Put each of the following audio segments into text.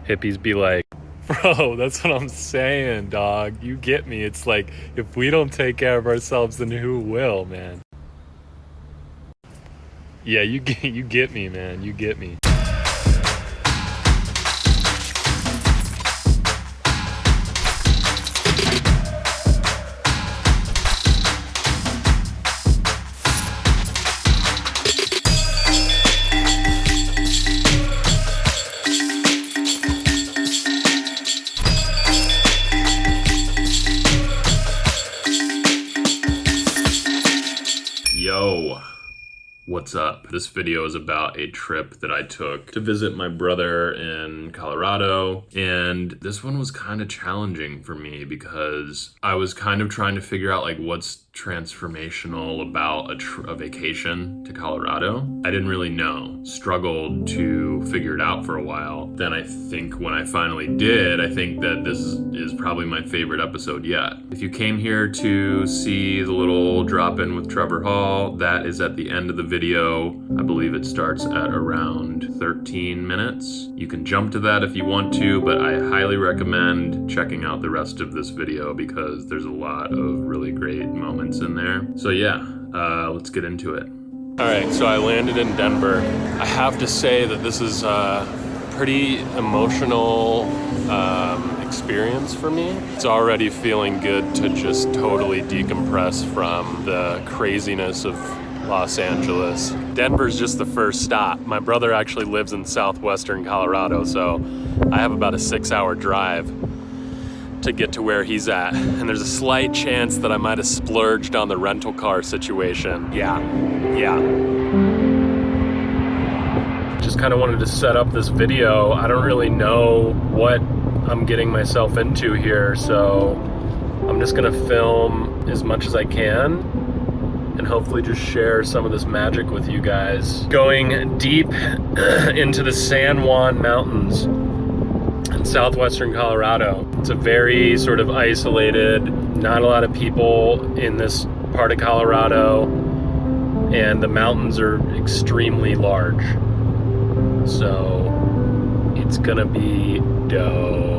Hippies be like, bro, that's what I'm saying, dog. You get me. It's like, if we don't take care of ourselves, then who will, man? Yeah, you get me, man. You get me. Yo, what's up? This video is about a trip that I took to visit my brother in Colorado, and this one was kind of challenging for me because I was kind of trying to figure out like what's transformational about a vacation to Colorado. I didn't really know, struggled to figure it out for a while. Then I think when I finally did, I think that this is probably my favorite episode yet. If you came here to see the little drop-in with Trevor Hall, that is at the end of the video. I believe it starts at around 13 minutes. You can jump to that if you want to, but I highly recommend checking out the rest of this video because there's a lot of really great moments in there. So yeah, let's get into it. All right, so I landed in Denver. I have to say that this is a pretty emotional experience for me. It's already feeling good to just totally decompress from the craziness of Los Angeles. Denver's just the first stop. My brother actually lives in southwestern Colorado, so I have about a 6-hour drive to get to where he's at. And there's a slight chance that I might have splurged on the rental car situation. Yeah. Just kind of wanted to set up this video. I don't really know what I'm getting myself into here, so I'm just gonna film as much as I can and hopefully just share some of this magic with you guys. Going deep into the San Juan Mountains in southwestern Colorado. It's a very sort of isolated, not a lot of people in this part of Colorado, and the mountains are extremely large. So it's gonna be dope.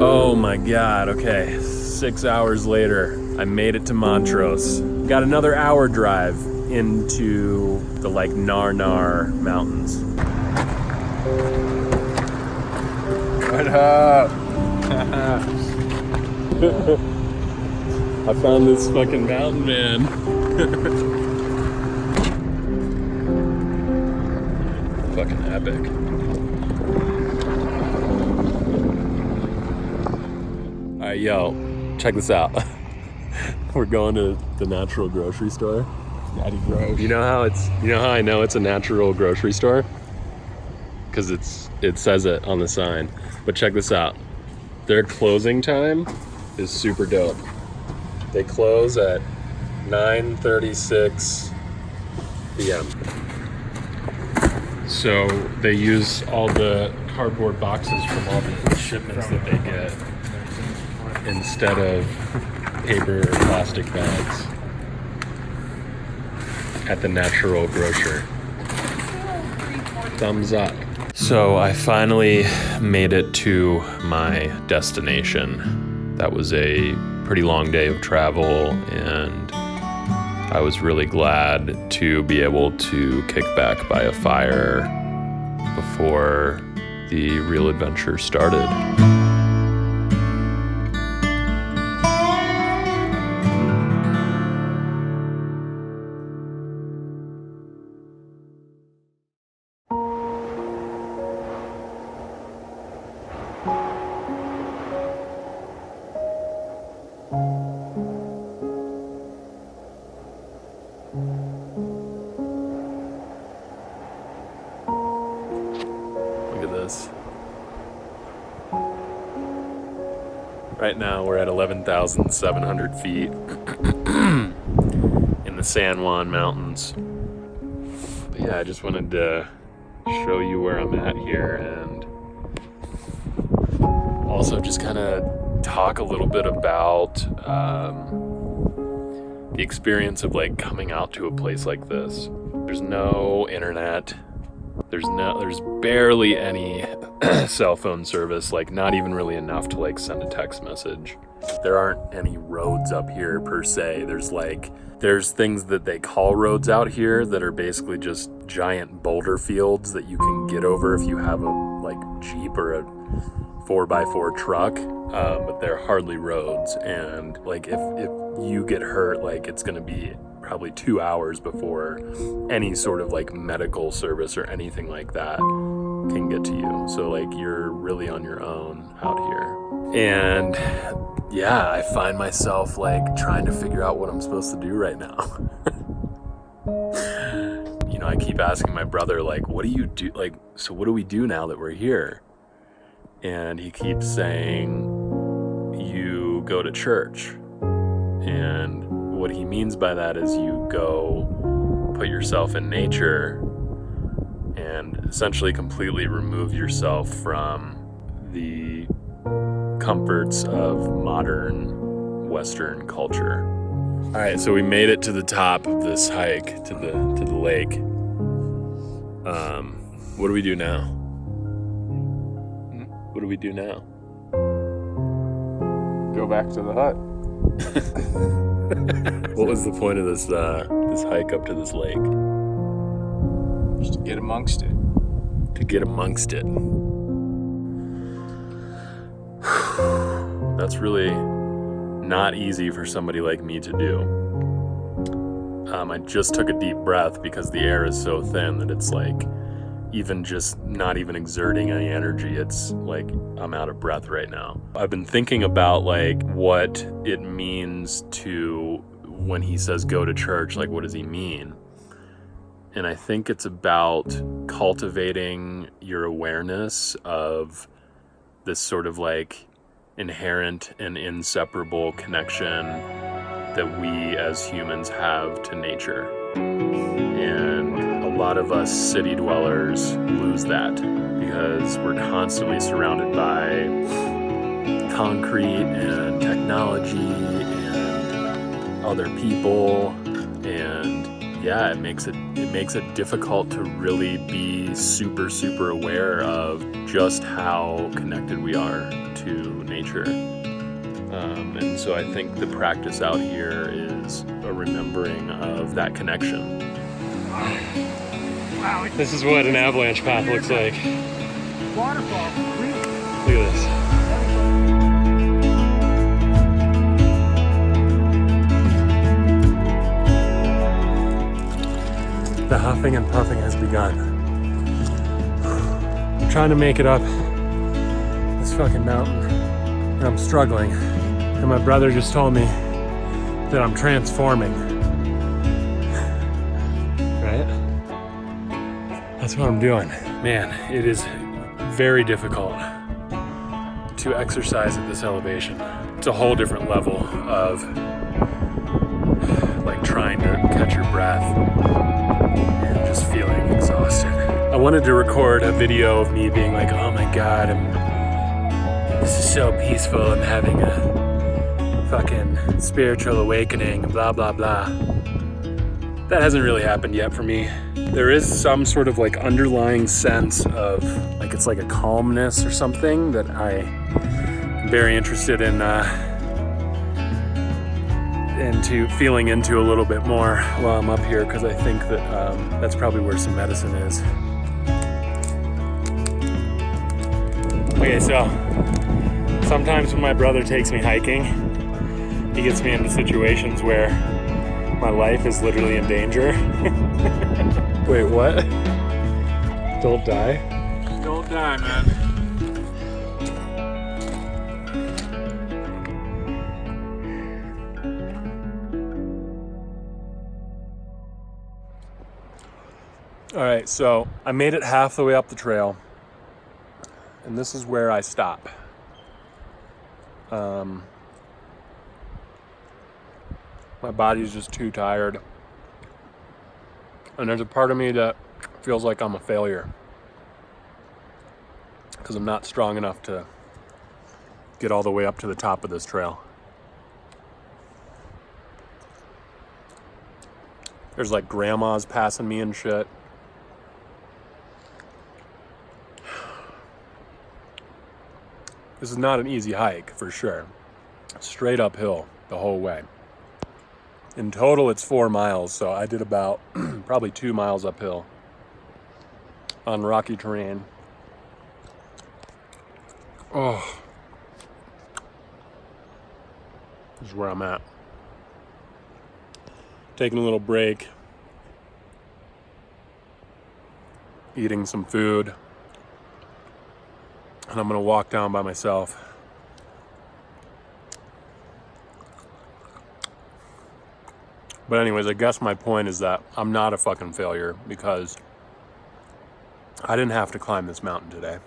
Oh my God, okay, 6 hours later, I made it to Montrose. Got another hour drive into the like Nar Mountains. What up? I found this fucking mountain man. Fucking epic. Alright, yo, check this out. We're going to the natural grocery store. Natty Gross. You know how I know it's a natural grocery store? Because it says it on the sign. But check this out. Their closing time is super dope. They close at 9:36 p.m. So they use all the cardboard boxes from all the shipments that they get instead of paper or plastic bags at the natural grocer. Thumbs up. So I finally made it to my destination. That was a pretty long day of travel, and I was really glad to be able to kick back by a fire before the real adventure started. Look at this. Right now we're at 11,700 feet in the San Juan Mountains. But yeah, I just wanted to show you where I'm at here, and also just kind of talk a little bit about the experience of like coming out to a place like this. There's no internet. There's barely any cell phone service, like not even really enough to like send a text message. There aren't any roads up here per se. There's things that they call roads out here that are basically just giant boulder fields that you can get over if you have a like Jeep or a 4x4 truck, but they're hardly roads. And like if you get hurt, like it's gonna be probably 2 hours before any sort of like medical service or anything like that can get to you. So like you're really on your own out here. And yeah, I find myself like trying to figure out what I'm supposed to do right now. You know, I keep asking my brother, like, what do you do? Like, so what do we do now that we're here? And he keeps saying, you go to church. And what he means by that is you go put yourself in nature and essentially completely remove yourself from the comforts of modern Western culture. All right, so we made it to the top of this hike to the lake. What do we do now? What do we do now? Go back to the hut. What was the point of this hike up to this lake? Just to get amongst it. To get amongst it. That's really not easy for somebody like me to do. I just took a deep breath because the air is so thin that it's like, even just not even exerting any energy, it's like I'm out of breath right now. I've been thinking about like what it means to, when he says go to church, like what does he mean? And I think it's about cultivating your awareness of this sort of like inherent and inseparable connection that we as humans have to nature. And a lot of us city dwellers lose that because we're constantly surrounded by concrete and technology and other people, and yeah, it makes it difficult to really be super aware of just how connected we are to nature. And so I think the practice out here is a remembering of that connection. Wow. This is what an avalanche path looks like. Waterfall. Look at this. The huffing and puffing has begun. I'm trying to make it up this fucking mountain, and I'm struggling. And my brother just told me that I'm transforming. Right? That's what I'm doing. Man, it is very difficult to exercise at this elevation. It's a whole different level of like trying to catch your breath and just feeling exhausted. I wanted to record a video of me being like, oh my God, this is so peaceful, I'm having a fucking spiritual awakening, blah, blah, blah. That hasn't really happened yet for me. There is some sort of like underlying sense of like, it's like a calmness or something that I'm very interested in feeling into a little bit more while I'm up here, because I think that that's probably where some medicine is. Okay, so sometimes when my brother takes me hiking, he gets me into situations where my life is literally in danger. Wait, what? Don't die? Don't die, man. All right, so I made it half the way up the trail, and this is where I stop. My body's just too tired. And there's a part of me that feels like I'm a failure because I'm not strong enough to get all the way up to the top of this trail. There's like grandmas passing me and shit. This is not an easy hike for sure. Straight uphill the whole way. In total, it's 4 miles, so I did about probably 2 miles uphill on rocky terrain. Oh, this is where I'm at. Taking a little break, eating some food, and I'm gonna walk down by myself. But anyways, I guess my point is that I'm not a fucking failure because I didn't have to climb this mountain today.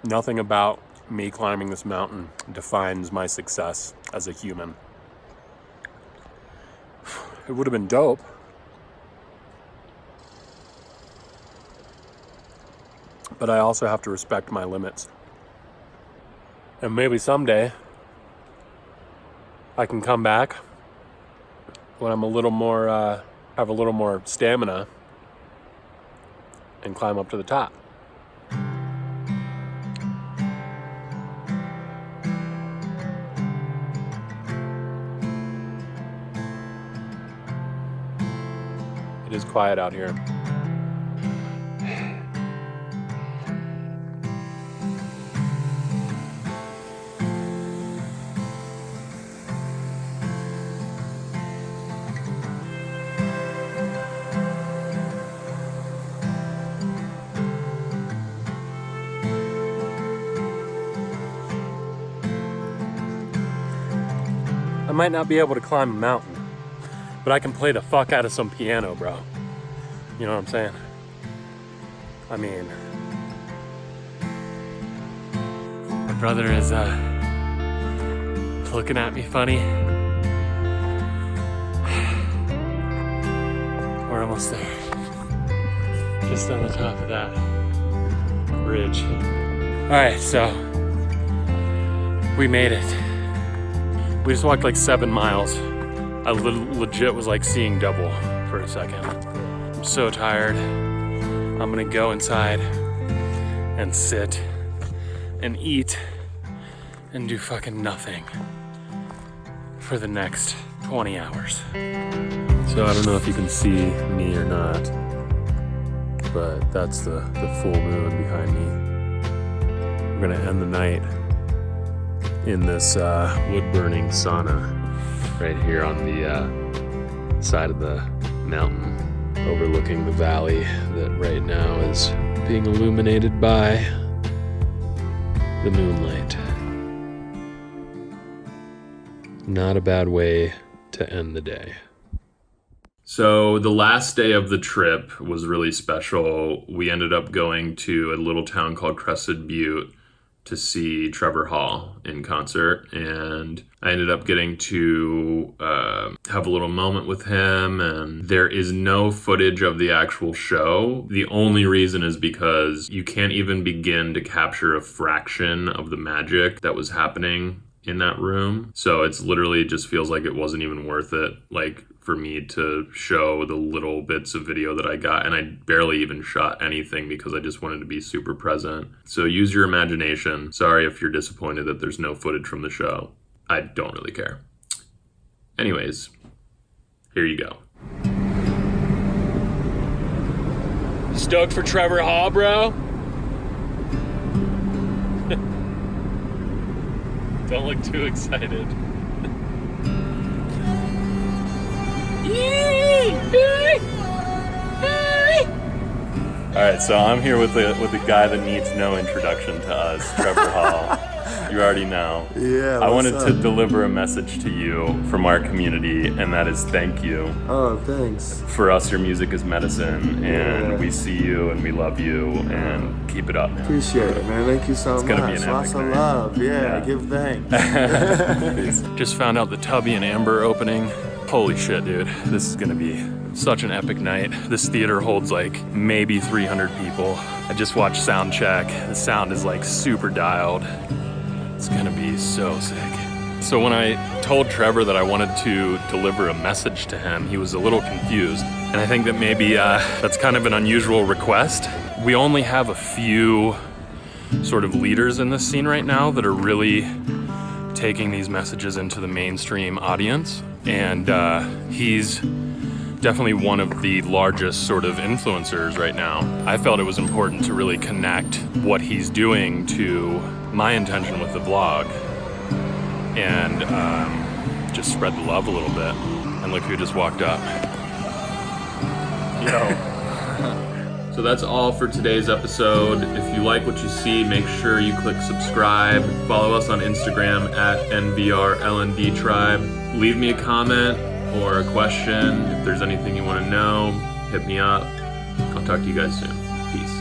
Nothing about me climbing this mountain defines my success as a human. It would have been dope. But I also have to respect my limits. And maybe someday I can come back when I'm a little more, have a little more stamina and climb up to the top. It is quiet out here. I might not be able to climb a mountain, but I can play the fuck out of some piano, bro. You know what I'm saying? I mean, my brother is looking at me funny. We're almost there. Just on the top of that bridge. Alright, so we made it. We just walked like 7 miles. I legit was like seeing double for a second. I'm so tired. I'm gonna go inside and sit and eat and do fucking nothing for the next 20 hours. So I don't know if you can see me or not, but that's the full moon behind me. We're gonna end the night in this wood-burning sauna right here on the side of the mountain overlooking the valley that right now is being illuminated by the moonlight. Not a bad way to end the day. So the last day of the trip was really special. We ended up going to a little town called Crested Butte to see Trevor Hall in concert, and I ended up getting to have a little moment with him, and there is no footage of the actual show. The only reason is because you can't even begin to capture a fraction of the magic that was happening in that room. So it's literally just feels like it wasn't even worth it, like for me to show the little bits of video that I got, and I barely even shot anything because I just wanted to be super present. So use your imagination. Sorry if you're disappointed that there's no footage from the show. I don't really care. Anyways, here you go. Stoked for Trevor Hall, bro? Don't look too excited. All right, so I'm here with the guy that needs no introduction to us, Trevor Hall. You already know. Yeah, I what's wanted up? to deliver a message to you from our community, and that is thank you. Oh, thanks. For us, your music is medicine, and Yeah. we see you and we love you, and keep it up. Appreciate it, man. Thank you so much. gonna be an Lots epic of night. love. Yeah, Yeah. give thanks. Just found out the Tubby and Amber opening. Holy shit, dude. This is gonna be such an epic night. This theater holds like maybe 300 people. I just watched sound check. The sound is like super dialed. It's gonna be so sick. So when I told Trevor that I wanted to deliver a message to him, he was a little confused. And I think that maybe that's kind of an unusual request. We only have a few sort of leaders in this scene right now that are really taking these messages into the mainstream audience. And he's definitely one of the largest sort of influencers right now. I felt it was important to really connect what he's doing to my intention with the vlog and just spread the love a little bit. And look who just walked up. Yo. So that's all for today's episode. If you like what you see, make sure you click subscribe. Follow us on Instagram at NVRLND Tribe. Leave me a comment or a question. If there's anything you want to know, hit me up. I'll talk to you guys soon. Peace.